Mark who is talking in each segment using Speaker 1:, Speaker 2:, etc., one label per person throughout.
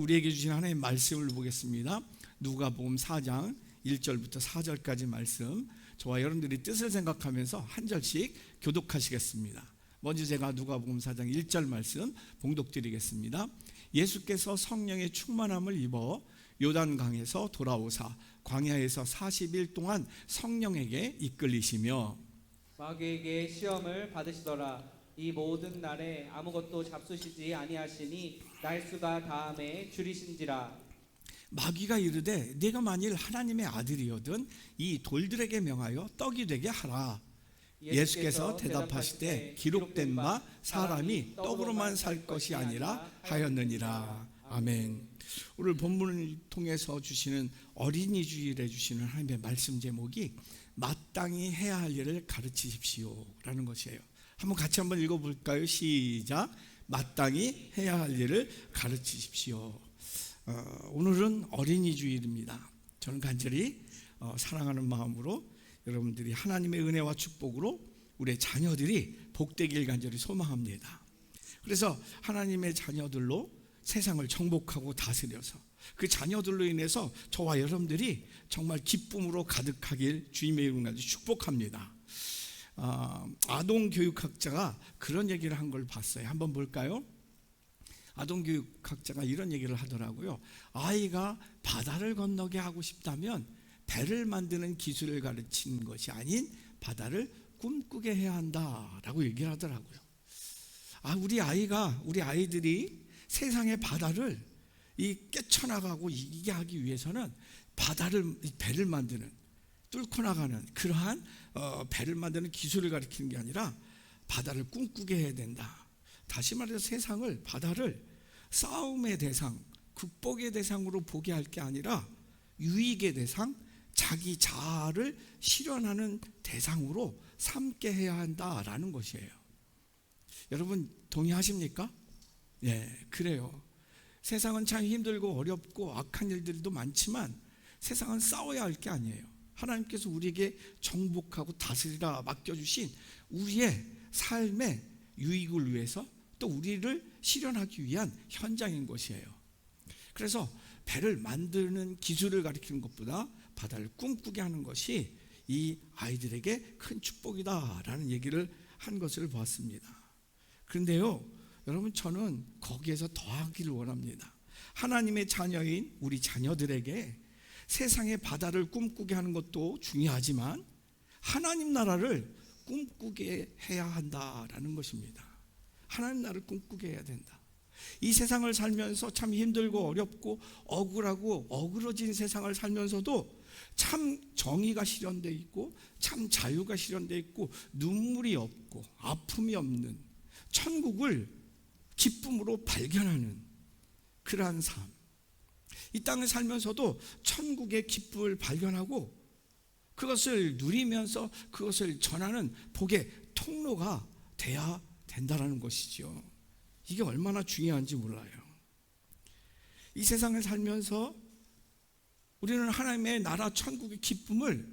Speaker 1: 우리에게 주신 하나님의 말씀을 보겠습니다. 누가복음 4장 1절부터 4절까지 말씀, 저와 여러분들이 뜻을 생각하면서 한 절씩 교독하시겠습니다. 먼저 제가 누가복음 4장 1절 말씀 봉독드리겠습니다. 예수께서 성령의 충만함을 입어 요단강에서 돌아오사 광야에서 40일 동안 성령에게 이끌리시며
Speaker 2: 마귀에게 시험을 받으시더라. 이 모든 날에 아무것도 잡수시지 아니하시니 날수가 다함에 줄이신지라.
Speaker 1: 마귀가 이르되 네가 만일 하나님의 아들이거든 이 돌들에게 명하여 떡이 되게 하라. 예수께서 대답하시되 기록된 바 사람이 떡으로만 살 것이 아니라 하였느니라. 아멘. 오늘 본문을 통해서 주시는 어린이 주일에 주시는 하나님의 말씀 제목이 마땅히 해야 할 일을 가르치십시오 라는 것이에요. 한번 같이 한번 읽어볼까요? 시작. 마땅히 해야 할 일을 가르치십시오. 오늘은 어린이 주일입니다. 저는 간절히 사랑하는 마음으로 여러분들이 하나님의 은혜와 축복으로 우리의 자녀들이 복되길 간절히 소망합니다. 그래서 하나님의 자녀들로 세상을 정복하고 다스려서 그 자녀들로 인해서 저와 여러분들이 정말 기쁨으로 가득하길 주님의 이름으로 간절히 축복합니다. 아동교육학자가 그런 얘기를 한 걸 봤어요. 한번 볼까요? 아동교육학자가 이런 얘기를 하더라고요. 아이가 바다를 건너게 하고 싶다면 배를 만드는 기술을 가르치는 것이 아닌 바다를 꿈꾸게 해야 한다라고 얘기를 하더라고요. 우리 아이들이 세상의 바다를 깨쳐나가고 이기게 하기 위해서는 배를 만드는, 뚫고 나가는 그러한 배를 만드는 기술을 가르치는 게 아니라 바다를 꿈꾸게 해야 된다. 다시 말해서 바다를 싸움의 대상, 극복의 대상으로 보게 할 게 아니라 유익의 대상, 자기 자아를 실현하는 대상으로 삼게 해야 한다라는 것이에요. 여러분 동의하십니까? 네, 그래요. 세상은 참 힘들고 어렵고 악한 일들도 많지만 세상은 싸워야 할 게 아니에요. 하나님께서 우리에게 정복하고 다스리라 맡겨주신 우리의 삶의 유익을 위해서 또 우리를 실현하기 위한 현장인 것이에요. 그래서 배를 만드는 기술을 가르치는 것보다 바다를 꿈꾸게 하는 것이 이 아이들에게 큰 축복이다라는 얘기를 한 것을 보았습니다. 그런데요, 여러분, 저는 거기에서 더하기를 원합니다. 하나님의 자녀인 우리 자녀들에게 세상의 바다를 꿈꾸게 하는 것도 중요하지만 하나님 나라를 꿈꾸게 해야 한다라는 것입니다. 하나님 나라를 꿈꾸게 해야 된다. 이 세상을 살면서 참 힘들고 어렵고 억울하고 어그러진 세상을 살면서도 참 정의가 실현되어 있고 참 자유가 실현되어 있고 눈물이 없고 아픔이 없는 천국을 기쁨으로 발견하는 그러한 삶, 이 땅을 살면서도 천국의 기쁨을 발견하고 그것을 누리면서 그것을 전하는 복의 통로가 돼야 된다는 것이죠. 이게 얼마나 중요한지 몰라요. 이 세상을 살면서 우리는 하나님의 나라 천국의 기쁨을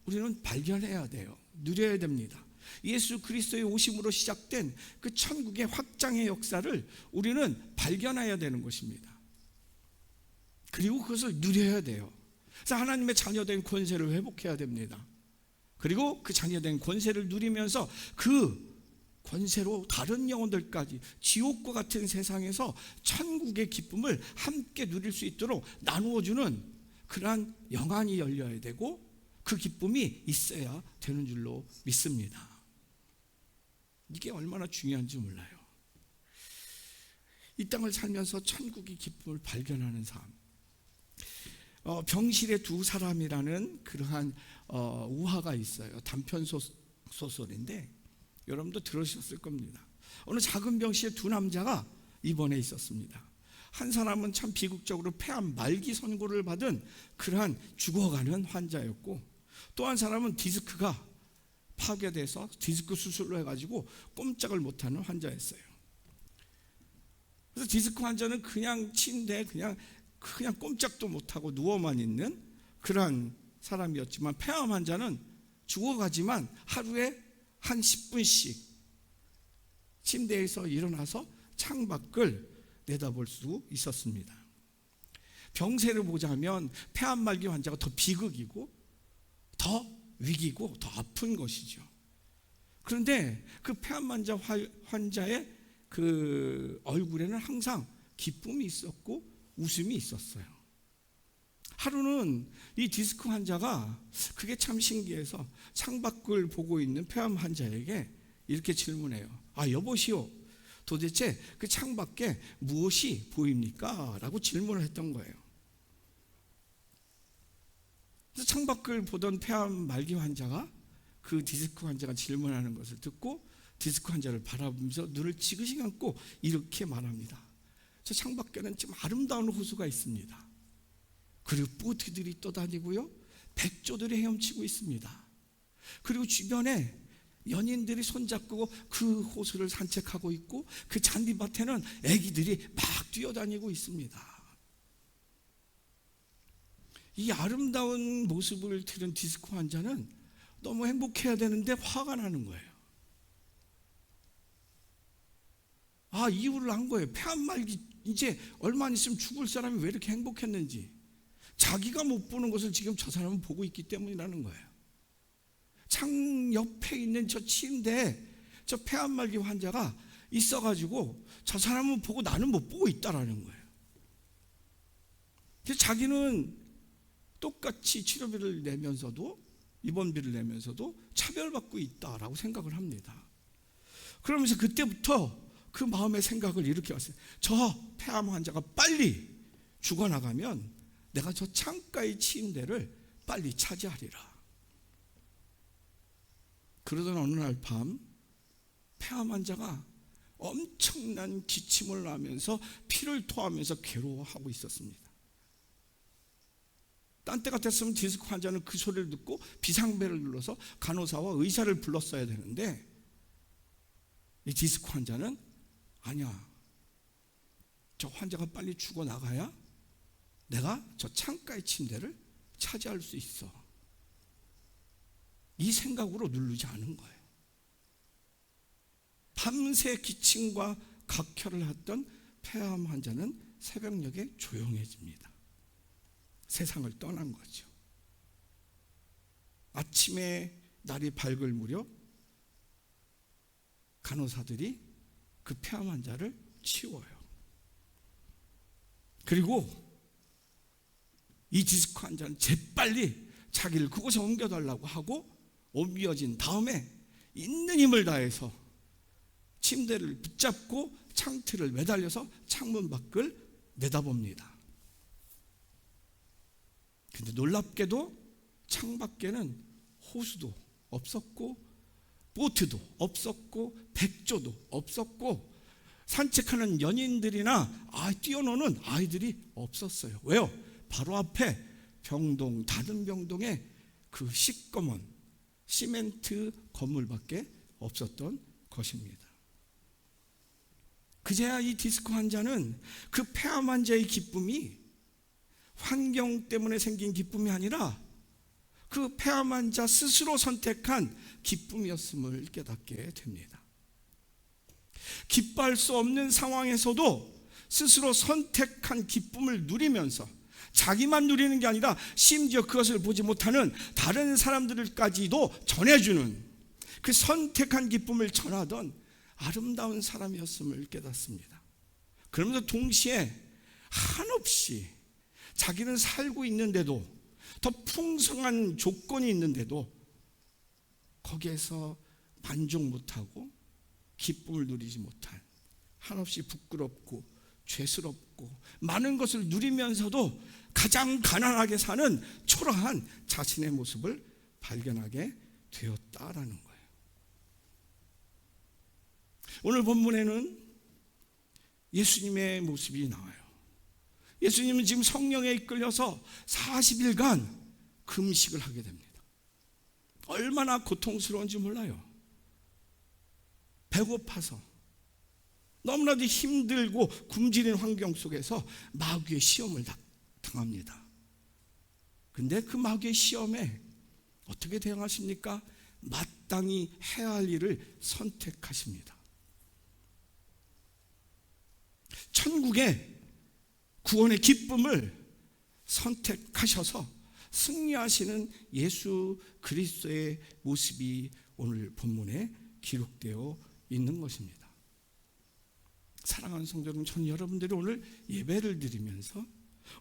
Speaker 1: 우리는 발견해야 돼요. 누려야 됩니다. 예수 그리스도의 오심으로 시작된 그 천국의 확장의 역사를 우리는 발견해야 되는 것입니다. 그리고 그것을 누려야 돼요. 그래서 하나님의 자녀된 권세를 회복해야 됩니다. 그리고 그 자녀된 권세를 누리면서 그 권세로 다른 영혼들까지 지옥과 같은 세상에서 천국의 기쁨을 함께 누릴 수 있도록 나누어주는 그러한 영안이 열려야 되고 그 기쁨이 있어야 되는 줄로 믿습니다. 이게 얼마나 중요한지 몰라요. 이 땅을 살면서 천국의 기쁨을 발견하는 삶. 병실의 두 사람이라는 그러한 우화가 있어요. 단편 소설인데 여러분도 들으셨을 겁니다. 어느 작은 병실에 두 남자가 입원해 있었습니다. 한 사람은 참 비극적으로 폐암 말기 선고를 받은 그러한 죽어가는 환자였고, 또 한 사람은 디스크가 파괴돼서 디스크 수술로 해가지고 꼼짝을 못하는 환자였어요. 그래서 디스크 환자는 그냥 침대에 그냥 꼼짝도 못하고 누워만 있는 그러한 사람이었지만, 폐암 환자는 죽어가지만 하루에 한 10분씩 침대에서 일어나서 창밖을 내다볼 수 있었습니다. 병세를 보자면 폐암말기 환자가 더 비극이고 더 위기고 더 아픈 것이죠. 그런데 그 폐암 환자의 그 얼굴에는 항상 기쁨이 있었고 웃음이 있었어요. 하루는 이 디스크 환자가 그게 참 신기해서 창밖을 보고 있는 폐암 환자에게 이렇게 질문해요. 여보시오, 도대체 그 창밖에 무엇이 보입니까? 라고 질문을 했던 거예요. 그래서 창밖을 보던 폐암 말기 환자가 그 디스크 환자가 질문하는 것을 듣고 디스크 환자를 바라보면서 눈을 지그시 감고 이렇게 말합니다. 저 창밖에는 좀 아름다운 호수가 있습니다. 그리고 보트들이 떠다니고요, 백조들이 헤엄치고 있습니다. 그리고 주변에 연인들이 손잡고 그 호수를 산책하고 있고 그 잔디밭에는 아기들이 막 뛰어다니고 있습니다. 이 아름다운 모습을 들은 디스크 환자는 너무 행복해야 되는데 화가 나는 거예요. 이유를 한 거예요. 폐암 말기 이제 얼마 안 있으면 죽을 사람이 왜 이렇게 행복했는지, 자기가 못 보는 것을 지금 저 사람은 보고 있기 때문이라는 거예요. 창 옆에 있는 저 침대에 저 폐암 말기 환자가 있어가지고 저 사람은 보고 나는 못 보고 있다라는 거예요. 그래서 자기는 똑같이 치료비를 내면서도, 입원비를 내면서도 차별받고 있다라고 생각을 합니다. 그러면서 그때부터 그 마음의 생각을 이렇게 왔어요. 저 폐암 환자가 빨리 죽어나가면 내가 저 창가의 침대를 빨리 차지하리라. 그러던 어느 날 밤 폐암 환자가 엄청난 기침을 하면서 피를 토하면서 괴로워하고 있었습니다. 딴 때 같았으면 디스크 환자는 그 소리를 듣고 비상벨을 눌러서 간호사와 의사를 불렀어야 되는데, 이 디스크 환자는 아니야, 저 환자가 빨리 죽어나가야 내가 저 창가의 침대를 차지할 수 있어, 이 생각으로 누르지 않은 거예요. 밤새 기침과 각혈을 했던 폐암 환자는 새벽녘에 조용해집니다. 세상을 떠난 거죠. 아침에 날이 밝을 무렵 간호사들이 그 폐암 환자를 치워요. 그리고 이 디스크 환자는 재빨리 자기를 그곳에 옮겨달라고 하고 옮겨진 다음에 있는 힘을 다해서 침대를 붙잡고 창틀을 매달려서 창문 밖을 내다봅니다. 근데 놀랍게도 창밖에는 호수도 없었고 보트도 없었고 백조도 없었고 산책하는 연인들이나 뛰어노는 아이들이 없었어요. 왜요? 바로 앞에 병동, 다른 병동에 그 시꺼먼 시멘트 건물밖에 없었던 것입니다. 그제야 이 디스크 환자는 그 폐암 환자의 기쁨이 환경 때문에 생긴 기쁨이 아니라 그 폐암 환자 스스로 선택한 기쁨이었음을 깨닫게 됩니다. 기뻐할 수 없는 상황에서도 스스로 선택한 기쁨을 누리면서 자기만 누리는 게 아니라 심지어 그것을 보지 못하는 다른 사람들까지도 전해주는 그 선택한 기쁨을 전하던 아름다운 사람이었음을 깨닫습니다. 그러면서 동시에 한없이 자기는 살고 있는데도, 더 풍성한 조건이 있는데도 거기에서 만족 못하고 기쁨을 누리지 못한, 한없이 부끄럽고 죄스럽고 많은 것을 누리면서도 가장 가난하게 사는 초라한 자신의 모습을 발견하게 되었다라는 거예요. 오늘 본문에는 예수님의 모습이 나와요. 예수님은 지금 성령에 이끌려서 40일간 금식을 하게 됩니다. 얼마나 고통스러운지 몰라요. 배고파서 너무나도 힘들고 굶주린 환경 속에서 마귀의 시험을 당합니다. 근데 그 마귀의 시험에 어떻게 대응하십니까? 마땅히 해야 할 일을 선택하십니다. 천국의 구원의 기쁨을 선택하셔서 승리하시는 예수 그리스도의 모습이 오늘 본문에 기록되어 있는 것입니다. 사랑하는 성도 여러분, 저는 여러분들이 오늘 예배를 드리면서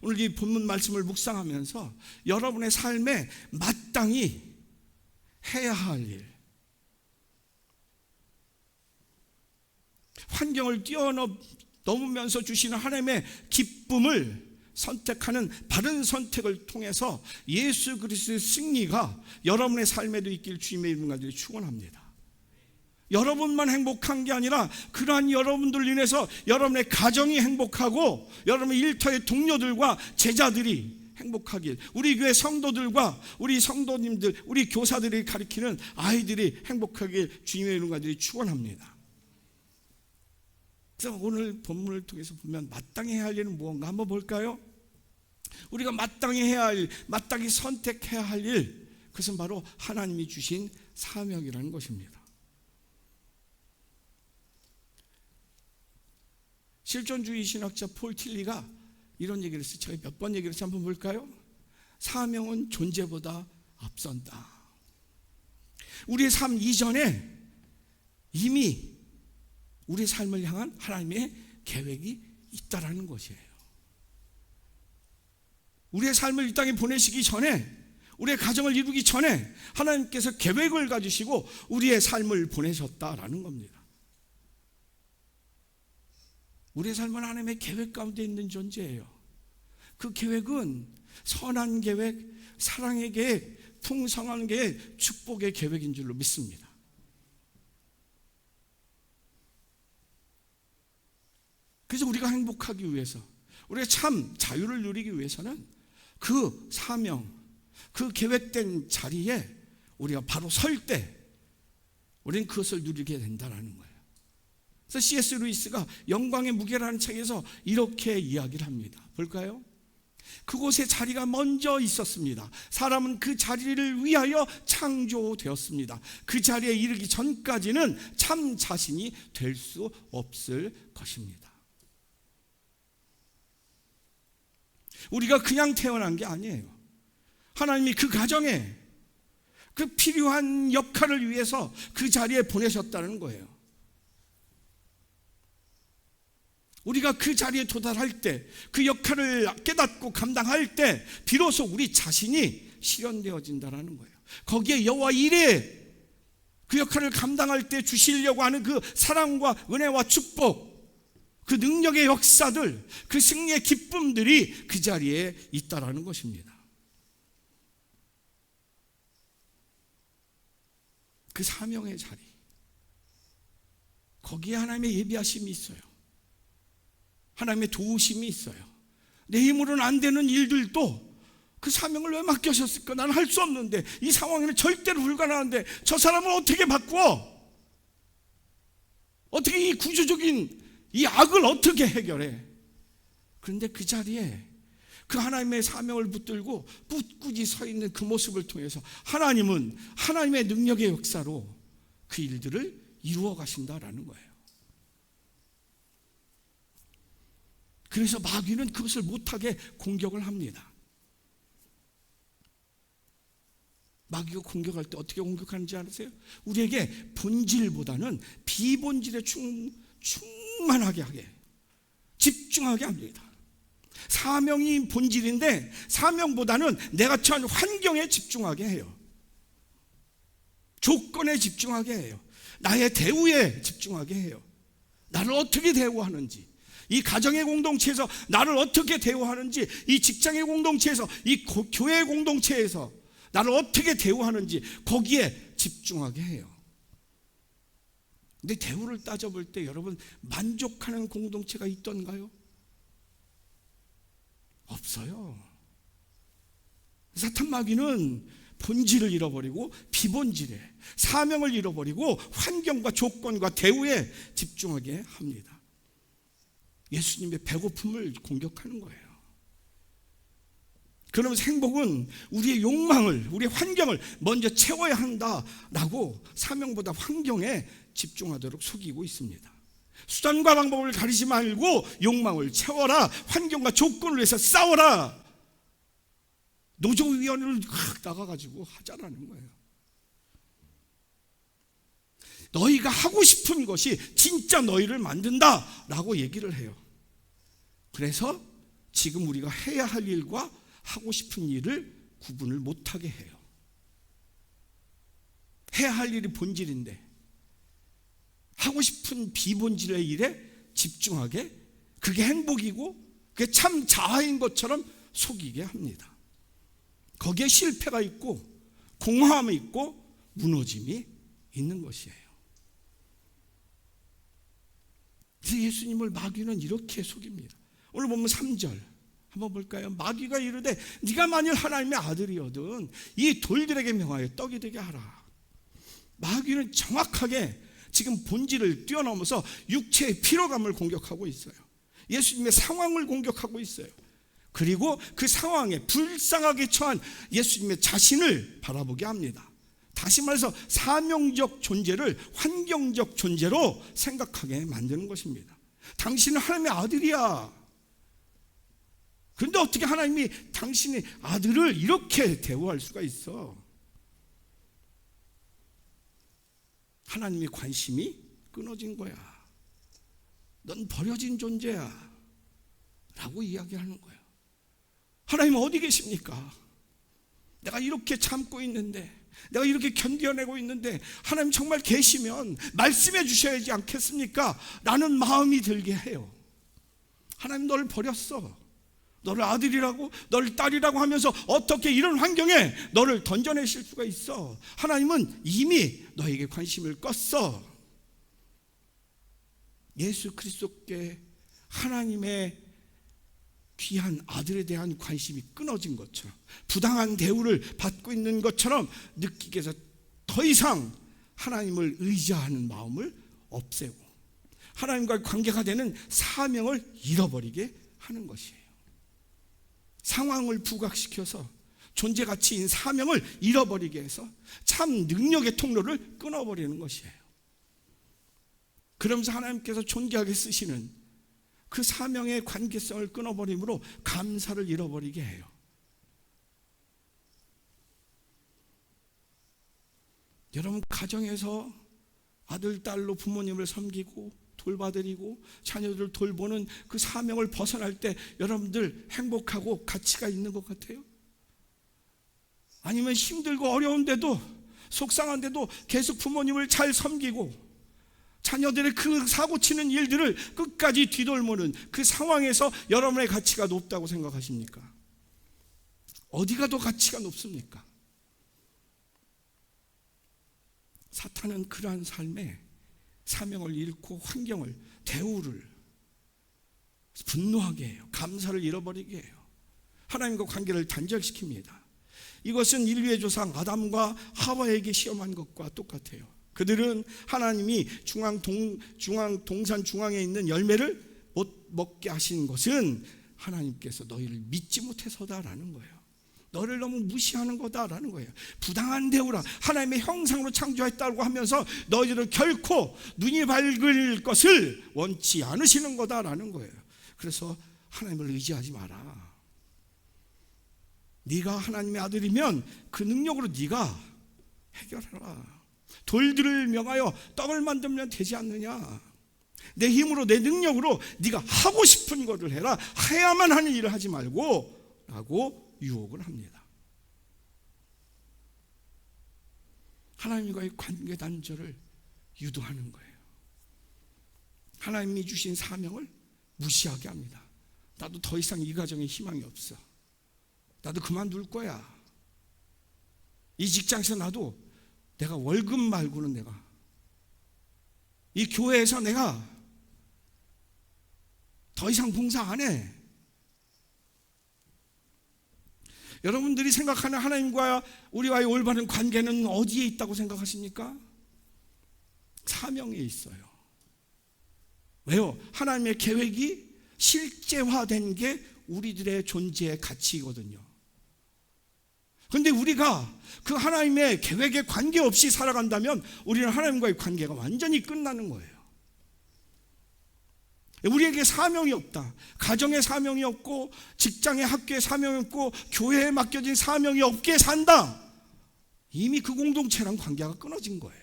Speaker 1: 오늘 이 본문 말씀을 묵상하면서 여러분의 삶에 마땅히 해야 할 일, 환경을 뛰어넘으면서 주시는 하나님의 기쁨을 선택하는 바른 선택을 통해서 예수 그리스도의 승리가 여러분의 삶에도 있길 주님의 이름으로 간절히 축원합니다. 여러분만 행복한 게 아니라 그러한 여러분들 인해서 여러분의 가정이 행복하고 여러분의 일터의 동료들과 제자들이 행복하길, 우리 교회 성도들과 우리 성도님들, 우리 교사들이 가르치는 아이들이 행복하길 주님의 이름으로 간절히 축원합니다. 그래서 오늘 본문을 통해서 보면 마땅히 해야 할 일은 무언가 한번 볼까요? 우리가 마땅히 해야 할 일, 마땅히 선택해야 할 일, 그것은 바로 하나님이 주신 사명이라는 것입니다. 실존주의 신학자 폴 틸리가 이런 얘기를 했어요. 제가 몇 번 얘기를 했어요. 한번 볼까요? 사명은 존재보다 앞선다. 우리의 삶 이전에 이미 우리의 삶을 향한 하나님의 계획이 있다라는 것이에요. 우리의 삶을 이 땅에 보내시기 전에, 우리의 가정을 이루기 전에 하나님께서 계획을 가지시고 우리의 삶을 보내셨다라는 겁니다. 우리의 삶은 하나님의 계획 가운데 있는 존재예요. 그 계획은 선한 계획, 사랑의 계획, 풍성한 계획, 축복의 계획인 줄로 믿습니다. 그래서 우리가 행복하기 위해서, 우리가 참 자유를 누리기 위해서는 그 사명, 그 계획된 자리에 우리가 바로 설 때 우리는 그것을 누리게 된다는 거예요. 그래서 C.S. 루이스가 영광의 무게라는 책에서 이렇게 이야기를 합니다. 볼까요? 그곳에 자리가 먼저 있었습니다. 사람은 그 자리를 위하여 창조되었습니다. 그 자리에 이르기 전까지는 참 자신이 될 수 없을 것입니다. 우리가 그냥 태어난 게 아니에요. 하나님이 그 가정에 그 필요한 역할을 위해서 그 자리에 보내셨다는 거예요. 우리가 그 자리에 도달할 때, 그 역할을 깨닫고 감당할 때 비로소 우리 자신이 실현되어진다는 거예요. 거기에 여호와 이레, 그 역할을 감당할 때 주시려고 하는 그 사랑과 은혜와 축복, 그 능력의 역사들, 그 승리의 기쁨들이 그 자리에 있다라는 것입니다. 그 사명의 자리, 거기에 하나님의 예비하심이 있어요. 하나님의 도우심이 있어요. 내 힘으로는 안 되는 일들도 그 사명을 왜 맡겨셨을까? 나는 할 수 없는데, 이 상황에는 절대로 불가능한데 저 사람을 어떻게 바꾸어? 어떻게 이 구조적인 이 악을 어떻게 해결해? 그런데 그 자리에 그 하나님의 사명을 붙들고 꿋꿋이 서 있는 그 모습을 통해서 하나님은 하나님의 능력의 역사로 그 일들을 이루어 가신다라는 거예요. 그래서 마귀는 그것을 못하게 공격을 합니다. 마귀가 공격할 때 어떻게 공격하는지 아세요? 우리에게 본질보다는 비본질에 충만하게 하게, 집중하게 합니다. 사명이 본질인데 사명보다는 내가 처한 환경에 집중하게 해요. 조건에 집중하게 해요. 나의 대우에 집중하게 해요. 나를 어떻게 대우하는지, 이 가정의 공동체에서 나를 어떻게 대우하는지, 이 직장의 공동체에서, 이 교회 공동체에서 나를 어떻게 대우하는지 거기에 집중하게 해요. 근데 대우를 따져볼 때 여러분, 만족하는 공동체가 있던가요? 없어요. 사탄 마귀는 본질을 잃어버리고 비본질에, 사명을 잃어버리고 환경과 조건과 대우에 집중하게 합니다. 예수님의 배고픔을 공격하는 거예요. 그러면서 행복은 우리의 욕망을, 우리의 환경을 먼저 채워야 한다라고 사명보다 환경에 집중하도록 속이고 있습니다. 수단과 방법을 가리지 말고 욕망을 채워라, 환경과 조건을 위해서 싸워라, 노조위원회를 확 나가가지고 하자라는 거예요. 너희가 하고 싶은 것이 진짜 너희를 만든다라고 얘기를 해요. 그래서 지금 우리가 해야 할 일과 하고 싶은 일을 구분을 못하게 해요. 해야 할 일이 본질인데 하고 싶은 비본질의 일에 집중하게, 그게 행복이고 그게 참 자아인 것처럼 속이게 합니다. 거기에 실패가 있고 공허함이 있고 무너짐이 있는 것이에요. 그래서 예수님을 마귀는 이렇게 속입니다. 오늘 보면 3절 한번 볼까요? 마귀가 이르되 네가 만일 하나님의 아들이거든 이 돌들에게 명하여 떡이 되게 하라. 마귀는 정확하게 지금 본질을 뛰어넘어서 육체의 피로감을 공격하고 있어요. 예수님의 상황을 공격하고 있어요. 그리고 그 상황에 불쌍하게 처한 예수님의 자신을 바라보게 합니다. 다시 말해서 사명적 존재를 환경적 존재로 생각하게 만드는 것입니다. 당신은 하나님의 아들이야. 그런데 어떻게 하나님이 당신의 아들을 이렇게 대우할 수가 있어? 하나님의 관심이 끊어진 거야. 넌 버려진 존재야 라고 이야기하는 거예요. 하나님 어디 계십니까? 내가 이렇게 참고 있는데, 내가 이렇게 견뎌내고 있는데 하나님 정말 계시면 말씀해 주셔야지 않겠습니까? 라는 마음이 들게 해요. 하나님 너를 버렸어. 너를 아들이라고, 너를 딸이라고 하면서 어떻게 이런 환경에 너를 던져내실 수가 있어? 하나님은 이미 너에게 관심을 껐어. 예수 그리스도께 하나님의 귀한 아들에 대한 관심이 끊어진 것처럼, 부당한 대우를 받고 있는 것처럼 느끼게 해서 더 이상 하나님을 의지하는 마음을 없애고 하나님과의 관계가 되는 사명을 잃어버리게 하는 것이에요. 상황을 부각시켜서 존재 가치인 사명을 잃어버리게 해서 참 능력의 통로를 끊어버리는 것이에요. 그러면서 하나님께서 존귀하게 쓰시는 그 사명의 관계성을 끊어버림으로 감사를 잃어버리게 해요. 여러분 가정에서 아들, 딸로 부모님을 섬기고 돌봐드리고 자녀들을 돌보는 그 사명을 벗어날 때 여러분들 행복하고 가치가 있는 것 같아요? 아니면 힘들고 어려운데도, 속상한데도 계속 부모님을 잘 섬기고 자녀들의 그 사고치는 일들을 끝까지 뒤돌모는 그 상황에서 여러분의 가치가 높다고 생각하십니까? 어디가 더 가치가 높습니까? 사탄은 그러한 삶에 사명을 잃고 환경을, 대우를 분노하게 해요. 감사를 잃어버리게 해요. 하나님과 관계를 단절시킵니다. 이것은 인류의 조상 아담과 하와에게 시험한 것과 똑같아요. 그들은 하나님이 동산 중앙에 있는 열매를 못 먹게 하신 것은 하나님께서 너희를 믿지 못해서다라는 거예요. 너를 너무 무시하는 거다라는 거예요. 부당한 대우라, 하나님의 형상으로 창조했다고 하면서 너희들을 결코 눈이 밝을 것을 원치 않으시는 거다라는 거예요. 그래서 하나님을 의지하지 마라. 네가 하나님의 아들이면 그 능력으로 네가 해결해라. 돌들을 명하여 떡을 만들면 되지 않느냐? 내 힘으로, 내 능력으로 네가 하고 싶은 것을 해라. 해야만 하는 일을 하지 말고 라고 유혹을 합니다. 하나님과의 관계 단절을 유도하는 거예요. 하나님이 주신 사명을 무시하게 합니다. 나도 더 이상 이 가정에 희망이 없어. 나도 그만둘 거야. 이 직장에서 나도 내가 월급 말고는 내가, 이 교회에서 내가 더 이상 봉사 안 해. 여러분들이 생각하는 하나님과 우리와의 올바른 관계는 어디에 있다고 생각하십니까? 사명에 있어요. 왜요? 하나님의 계획이 실제화된 게 우리들의 존재의 가치이거든요. 그런데 우리가 그 하나님의 계획에 관계없이 살아간다면 우리는 하나님과의 관계가 완전히 끝나는 거예요. 우리에게 사명이 없다. 가정에 사명이 없고 직장에 학교에 사명이 없고 교회에 맡겨진 사명이 없게 산다. 이미 그 공동체랑 관계가 끊어진 거예요.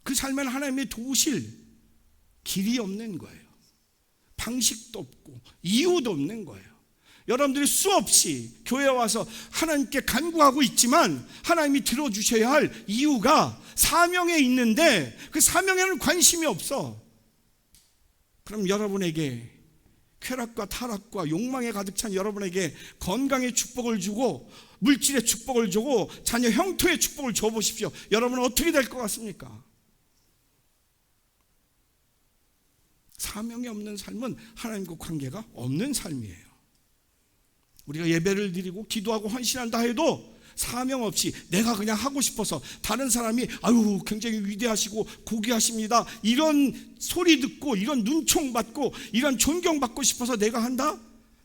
Speaker 1: 그 삶에는 하나님의 도우실 길이 없는 거예요. 방식도 없고 이유도 없는 거예요. 여러분들이 수없이 교회에 와서 하나님께 간구하고 있지만 하나님이 들어주셔야 할 이유가 사명에 있는데 그 사명에는 관심이 없어. 그럼 여러분에게 쾌락과 타락과 욕망에 가득 찬 여러분에게 건강의 축복을 주고 물질의 축복을 주고 자녀 형통의 축복을 줘보십시오. 여러분은 어떻게 될 것 같습니까? 사명이 없는 삶은 하나님과 관계가 없는 삶이에요. 우리가 예배를 드리고 기도하고 헌신한다 해도 사명 없이 내가 그냥 하고 싶어서 다른 사람이 아유 굉장히 위대하시고 고귀하십니다 이런 소리 듣고 이런 눈총 받고 이런 존경받고 싶어서 내가 한다?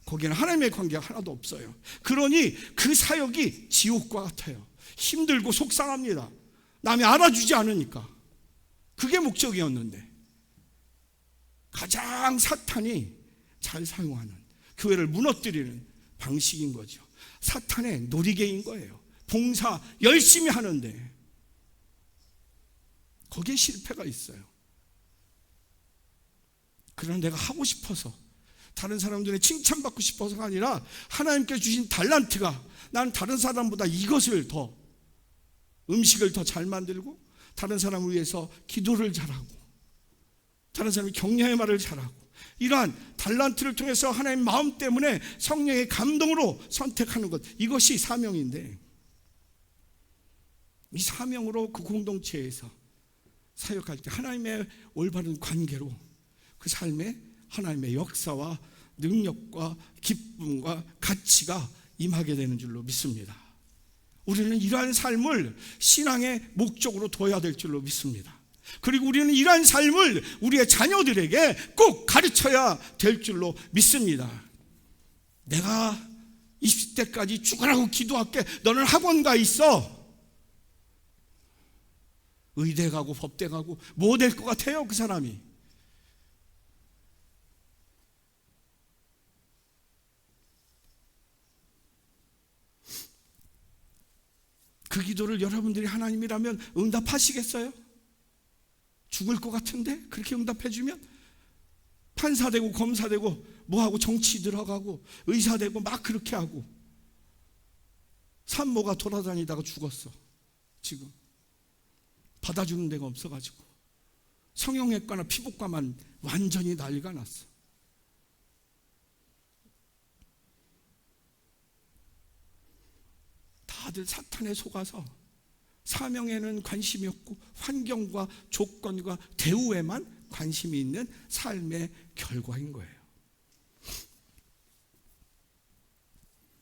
Speaker 1: 거기는 하나님의 관계가 하나도 없어요. 그러니 그 사역이 지옥과 같아요. 힘들고 속상합니다. 남이 알아주지 않으니까. 그게 목적이었는데 가장 사탄이 잘 사용하는 교회를 무너뜨리는 방식인 거죠. 사탄의 놀이개인 거예요. 봉사 열심히 하는데 거기에 실패가 있어요. 그러나 내가 하고 싶어서 다른 사람들의 칭찬받고 싶어서가 아니라 하나님께 주신 달란트가 나는 다른 사람보다 이것을 더 음식을 더 잘 만들고 다른 사람을 위해서 기도를 잘하고 다른 사람이 격려의 말을 잘하고 이러한 달란트를 통해서 하나님의 마음 때문에 성령의 감동으로 선택하는 것, 이것이 사명인데 이 사명으로 그 공동체에서 사역할 때 하나님의 올바른 관계로 그 삶에 하나님의 역사와 능력과 기쁨과 가치가 임하게 되는 줄로 믿습니다. 우리는 이러한 삶을 신앙의 목적으로 둬야 될 줄로 믿습니다. 그리고 우리는 이러한 삶을 우리의 자녀들에게 꼭 가르쳐야 될 줄로 믿습니다. 내가 20대까지 죽으라고 기도할게. 너는 학원 가 있어. 의대 가고 법대 가고 뭐 될 것 같아요 그 사람이? 그 기도를 여러분들이 하나님이라면 응답하시겠어요? 죽을 것 같은데 그렇게 응답해주면 판사 되고 검사 되고 뭐하고 정치 들어가고 의사 되고 막 그렇게 하고 산모가 돌아다니다가 죽었어. 지금 받아주는 데가 없어가지고 성형외과나 피부과만 완전히 난리가 났어. 다들 사탄에 속아서 사명에는 관심이 없고 환경과 조건과 대우에만 관심이 있는 삶의 결과인 거예요.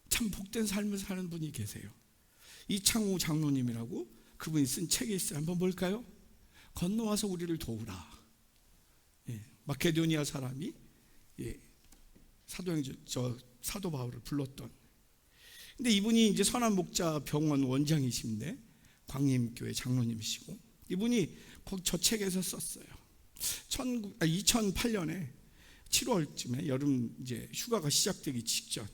Speaker 1: 참 복된 삶을 사는 분이 계세요. 이창호 장로님이라고 그분이 쓴 책이 있어요. 한번 볼까요? 건너와서 우리를 도우라. 마케도니아 사람이 사도 바울을 불렀던. 근데 이분이 이제 선한 목자 병원 원장이신데 광림교회 장로님이시고 이분이 저 책에서 썼어요. 2008년에 7월쯤에 여름 이제 휴가가 시작되기 직전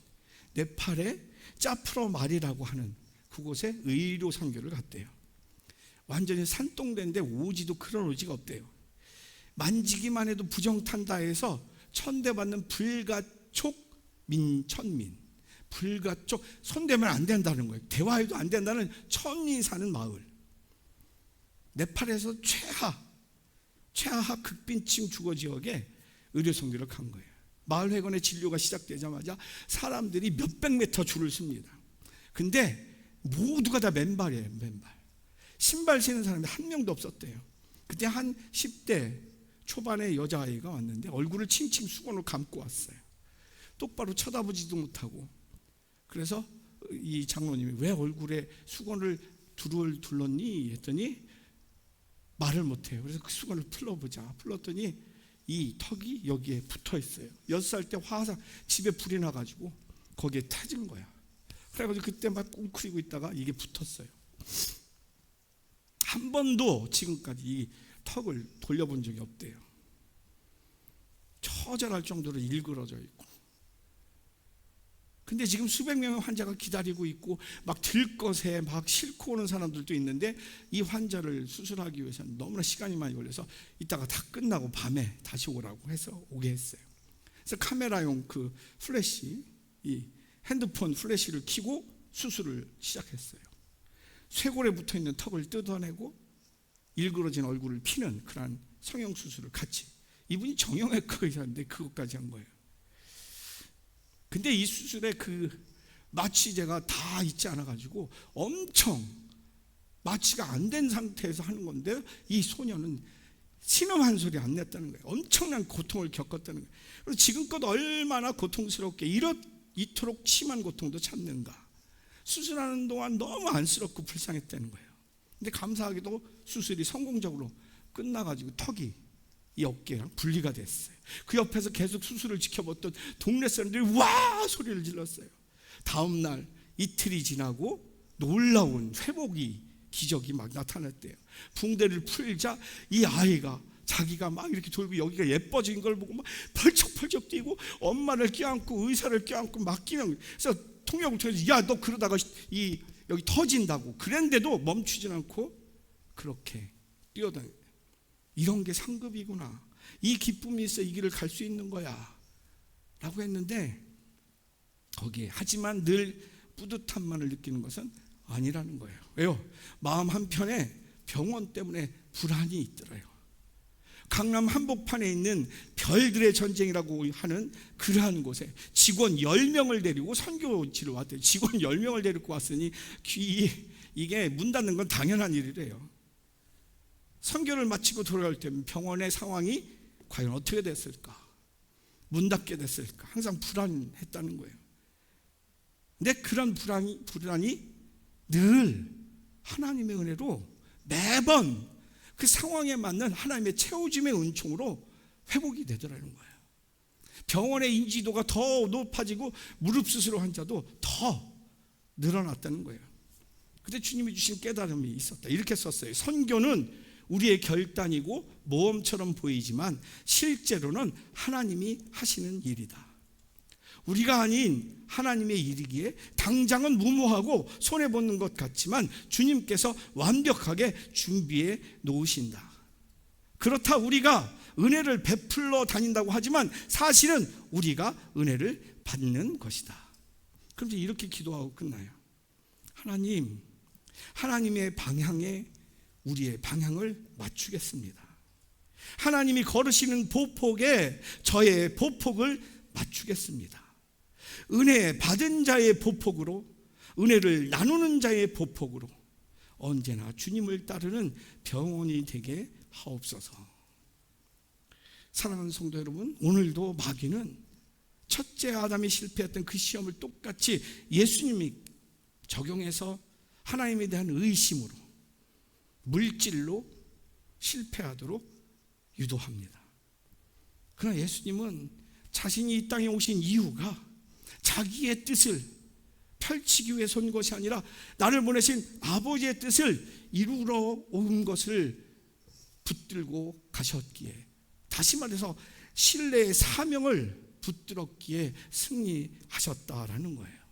Speaker 1: 네팔의 짜프로말이라고 하는 그곳에 의료 선교를 갔대요. 완전히 산동대인데 오지도 그런 오지가 없대요. 만지기만 해도 부정탄다 해서 천대받는 불가촉 민천민, 불가촉 손대면 안 된다는 거예요. 대화해도 안 된다는 천민이 사는 마을. 네팔에서 최하 극빈층 주거 지역에 의료 선교를 간 거예요. 마을 회관의 진료가 시작되자마자 사람들이 몇백 미터 줄을 섭니다. 근데 모두가 다 맨발이에요. 맨발. 신발 신는 사람이 한 명도 없었대요. 그때 한 10대 초반의 여자아이가 왔는데 얼굴을 칭칭 수건으로 감고 왔어요. 똑바로 쳐다보지도 못하고. 그래서 이 장로님이 왜 얼굴에 수건을 둘렀니? 했더니 말을 못해요. 그래서 그 수건을 풀어보자. 풀었더니 이 턱이 여기에 붙어 있어요. 6살 때 화상 집에 불이 나가지고 거기에 타진 거야. 그래가지고 그때 막 웅크리고 있다가 이게 붙었어요. 한 번도 지금까지 이 턱을 돌려본 적이 없대요. 처절할 정도로 일그러져 있고, 근데 지금 수백 명의 환자가 기다리고 있고 막 들것에 막 싣고 오는 사람들도 있는데, 이 환자를 수술하기 위해서는 너무나 시간이 많이 걸려서 이따가 다 끝나고 밤에 다시 오라고 해서 오게 했어요. 그래서 카메라용 그 플래시, 이 핸드폰 플래시를 켜고 수술을 시작했어요. 쇄골에 붙어있는 턱을 뜯어내고 일그러진 얼굴을 피는 그런 성형수술을 같이, 이분이 정형외과 의사인데 그것까지 한 거예요. 근데 이 수술에 그 마취제가 다 있지 않아가지고 엄청 마취가 안 된 상태에서 하는 건데, 이 소녀는 신음 한 소리 안 냈다는 거예요. 엄청난 고통을 겪었다는 거예요. 그래서 지금껏 얼마나 고통스럽게 이토록 심한 고통도 참는가. 수술하는 동안 너무 안쓰럽고 불쌍했다는 거예요. 근데 감사하게도 수술이 성공적으로 끝나가지고 턱이 이 어깨랑 분리가 됐어요. 그 옆에서 계속 수술을 지켜봤던 동네 사람들이 와 소리를 질렀어요. 다음 날 이틀이 지나고 놀라운 회복이, 기적이 막 나타났대요. 붕대를 풀자 이 아이가 자기가 막 이렇게 돌고 여기가 예뻐진 걸 보고 막 펄쩍펄쩍 뛰고 엄마를 껴안고 의사를 껴안고 막 끼면, 그래서 통역을 통해서 야 너 그러다가 여기 터진다고 그랬는데도 멈추지 않고 그렇게 뛰어다녀요. 이런 게 상급이구나, 이 기쁨이 있어 이 길을 갈 수 있는 거야 라고 했는데, 거기에 하지만 늘 뿌듯함만을 느끼는 것은 아니라는 거예요. 왜요? 마음 한편에 병원 때문에 불안이 있더래요. 강남 한복판에 있는 별들의 전쟁이라고 하는 그러한 곳에 직원 10명을 데리고 선교지를 왔대요. 직원 10명을 데리고 왔으니 이게 문 닫는 건 당연한 일이래요. 선교를 마치고 돌아갈 때 병원의 상황이 과연 어떻게 됐을까? 문 닫게 됐을까? 항상 불안했다는 거예요. 근데 그런 불안이 늘 하나님의 은혜로 매번 그 상황에 맞는 하나님의 채워줌의 은총으로 회복이 되더라는 거예요. 병원의 인지도가 더 높아지고 무릎 수술 환자도 더 늘어났다는 거예요. 근데 주님이 주신 깨달음이 있었다. 이렇게 썼어요. 선교는 우리의 결단이고 모험처럼 보이지만 실제로는 하나님이 하시는 일이다. 우리가 아닌 하나님의 일이기에 당장은 무모하고 손해보는 것 같지만 주님께서 완벽하게 준비해 놓으신다. 그렇다 우리가 은혜를 베풀러 다닌다고 하지만 사실은 우리가 은혜를 받는 것이다. 그런데 이렇게 기도하고 끝나요. 하나님의 방향에 우리의 방향을 맞추겠습니다. 하나님이 걸으시는 보폭에 저의 보폭을 맞추겠습니다. 은혜 받은 자의 보폭으로, 은혜를 나누는 자의 보폭으로 언제나 주님을 따르는 병원이 되게 하옵소서. 사랑하는 성도 여러분, 오늘도 마귀는 첫째 아담이 실패했던 그 시험을 똑같이 예수님이 적용해서 하나님에 대한 의심으로, 물질로 실패하도록 유도합니다. 그러나 예수님은 자신이 이 땅에 오신 이유가 자기의 뜻을 펼치기 위해서 온 것이 아니라 나를 보내신 아버지의 뜻을 이루러 온 것을 붙들고 가셨기에, 다시 말해서 신뢰의 사명을 붙들었기에 승리하셨다라는 거예요.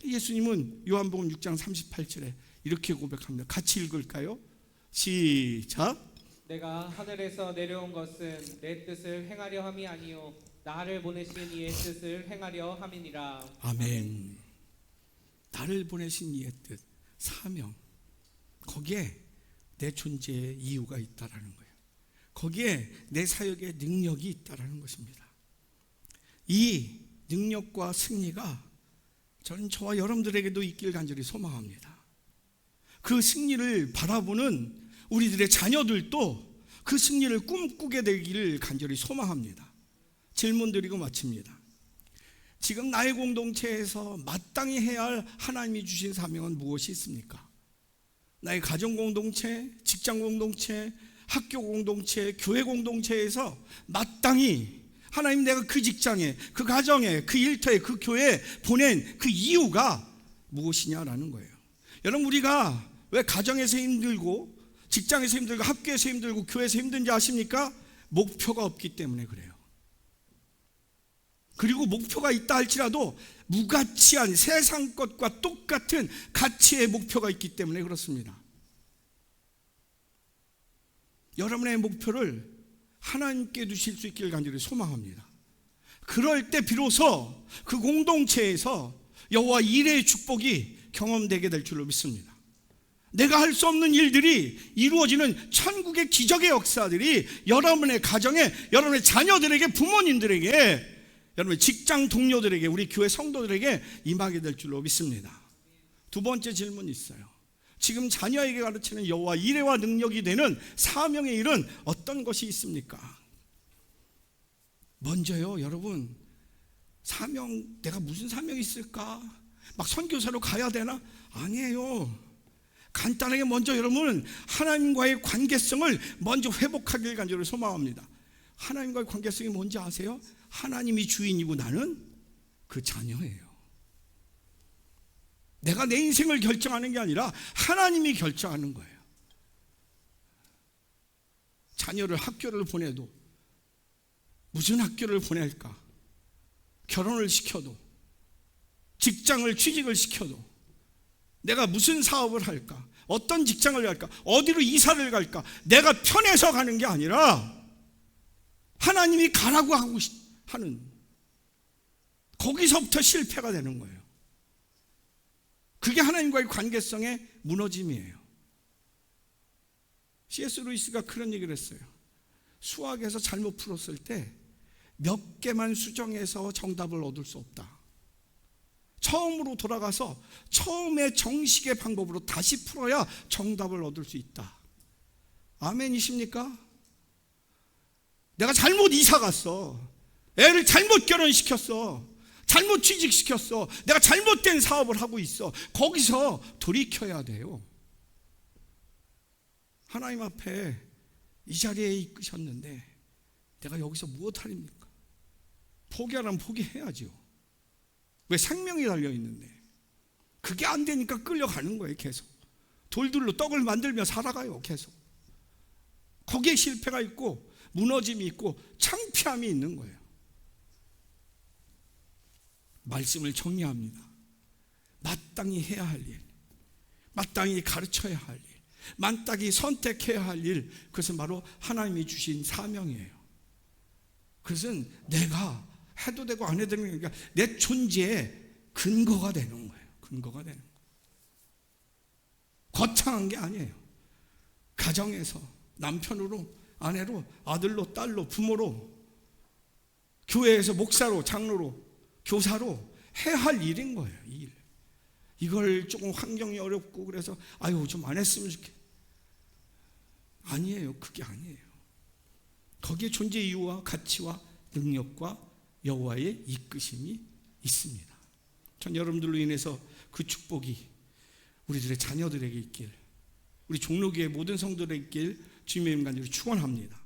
Speaker 1: 예수님은 요한복음 6장 38절에 이렇게 고백합니다. 같이 읽을까요? 시작.
Speaker 2: 내가 하늘에서 내려온 것은 내 뜻을 행하려 함이 아니요 나를 보내신 이의 뜻을 행하려 함이니라.
Speaker 1: 아멘. 나를 보내신 이의 뜻, 사명, 거기에 내 존재의 이유가 있다라는 거예요. 거기에 내 사역의 능력이 있다라는 것입니다. 이 능력과 승리가 저는 저와 여러분들에게도 있길 간절히 소망합니다. 그 승리를 바라보는 우리들의 자녀들도 그 승리를 꿈꾸게 되기를 간절히 소망합니다. 질문 드리고 마칩니다. 지금 나의 공동체에서 마땅히 해야 할 하나님이 주신 사명은 무엇이 있습니까? 나의 가정 공동체, 직장 공동체, 학교 공동체, 교회 공동체에서 마땅히 하나님, 내가 그 직장에, 그 가정에, 그 일터에, 그 교회에 보낸 그 이유가 무엇이냐라는 거예요. 여러분, 우리가 왜 가정에서 힘들고 직장에서 힘들고 학교에서 힘들고 교회에서 힘든지 아십니까? 목표가 없기 때문에 그래요. 그리고 목표가 있다 할지라도 무가치한 세상 것과 똑같은 가치의 목표가 있기 때문에 그렇습니다. 여러분의 목표를 하나님께 두실 수 있기를 간절히 소망합니다. 그럴 때 비로소 그 공동체에서 여호와 일의 축복이 경험되게 될 줄로 믿습니다. 내가 할 수 없는 일들이 이루어지는 천국의 기적의 역사들이 여러분의 가정에, 여러분의 자녀들에게, 부모님들에게, 여러분의 직장 동료들에게, 우리 교회 성도들에게 임하게 될 줄로 믿습니다. 두 번째 질문이 있어요. 지금 자녀에게 가르치는 여호와 이레와 능력이 되는 사명의 일은 어떤 것이 있습니까? 먼저요, 여러분, 사명, 내가 무슨 사명이 있을까? 막 선교사로 가야 되나? 아니에요. 간단하게 먼저 여러분, 하나님과의 관계성을 먼저 회복하길 간절히 소망합니다. 하나님과의 관계성이 뭔지 아세요? 하나님이 주인이고 나는 그 자녀예요. 내가 내 인생을 결정하는 게 아니라 하나님이 결정하는 거예요. 자녀를 학교를 보내도 무슨 학교를 보낼까? 결혼을 시켜도, 직장을 취직을 시켜도, 내가 무슨 사업을 할까? 어떤 직장을 갈까? 어디로 이사를 갈까? 내가 편해서 가는 게 아니라 하나님이 가라고 하는, 거기서부터 실패가 되는 거예요. 그게 하나님과의 관계성의 무너짐이에요. C.S. 루이스가 그런 얘기를 했어요. 수학에서 잘못 풀었을 때 몇 개만 수정해서 정답을 얻을 수 없다. 처음으로 돌아가서 처음의 정식의 방법으로 다시 풀어야 정답을 얻을 수 있다. 아멘이십니까? 내가 잘못 이사 갔어. 애를 잘못 결혼시켰어. 잘못 취직시켰어. 내가 잘못된 사업을 하고 있어. 거기서 돌이켜야 돼요. 하나님 앞에 이 자리에 이끄셨는데 내가 여기서 무엇하립니까? 포기하라면 포기해야죠. 왜? 생명이 달려있는데. 그게 안 되니까 끌려가는 거예요. 계속 돌들로 떡을 만들며 살아가요. 계속 거기에 실패가 있고 무너짐이 있고 창피함이 있는 거예요. 말씀을 정리합니다. 마땅히 해야 할 일, 마땅히 가르쳐야 할 일, 마땅히 선택해야 할 일, 그것은 바로 하나님이 주신 사명이에요. 그것은 내가 해도 되고 안 해도 되는 게 아니라 내 존재의 근거가 되는 거예요. 근거가 되는 거예요. 거창한 게 아니에요. 가정에서 남편으로, 아내로, 아들로, 딸로, 부모로, 교회에서 목사로, 장로로, 교사로 해야 할 일인 거예요. 이 일. 이걸 조금 환경이 어렵고 그래서 아유 좀 안 했으면 좋겠. 아니에요. 그게 아니에요. 거기에 존재 이유와 가치와 능력과 여호와의 이끄심이 있습니다. 전 여러분들로 인해서 그 축복이 우리들의 자녀들에게 있길, 우리 종로교회 모든 성도들에게 있길 주님의 이름 간절히 축원합니다.